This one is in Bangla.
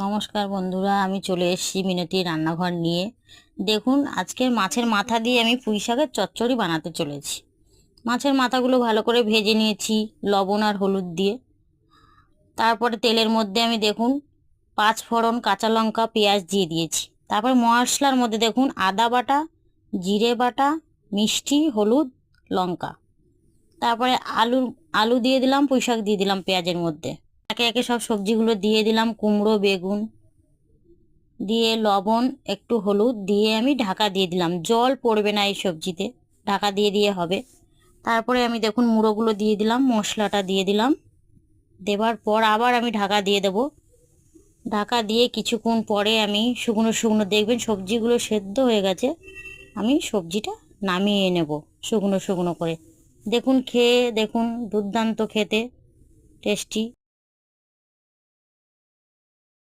নমস্কার বন্ধুরা, আমি চলে এসেছি মিনতির রান্নাঘর নিয়ে। দেখুন, আজকের মাছের মাথা দিয়ে আমি পুঁই শাকের চচ্চড়ি বানাতে চলেছি। মাছের মাথাগুলো ভালো করে ভেজে নিয়েছি লবণ আর হলুদ দিয়ে। তারপরে তেলের মধ্যে আমি দেখুন 5 ফোড়ন, কাঁচা লঙ্কা, পেঁয়াজ দিয়ে দিয়েছি। তারপর মশলার মধ্যে দেখুন আদা বাটা, জিরে বাটা, মিষ্টি, হলুদ, লঙ্কা। তারপরে আলু দিয়ে দিলাম, পুঁই শাক দিয়ে দিলাম পেঁয়াজের মধ্যে। একে একে সব সবজিগুলো দিয়ে দিলাম, কুমড়ো, বেগুন দিয়ে লবণ, একটু হলুদ দিয়ে আমি ঢাকা দিয়ে দিলাম। জল পড়বে না এই সবজিতে, ঢাকা দিয়ে হবে। তারপরে আমি দেখুন মুড়োগুলো দিয়ে দিলাম, মশলাটা দিয়ে দিলাম। দেওয়ার পর আবার আমি ঢাকা দিয়ে দেব। ঢাকা দিয়ে কিছুক্ষণ পরে আমি শুকনো শুকনো দেখবেন সবজিগুলো সেদ্ধ হয়ে গেছে। আমি সবজিটা নামিয়ে নেব শুকনো শুকনো করে। দেখুন খেয়ে দেখুন, দুর্দান্ত খেতে, টেস্টি।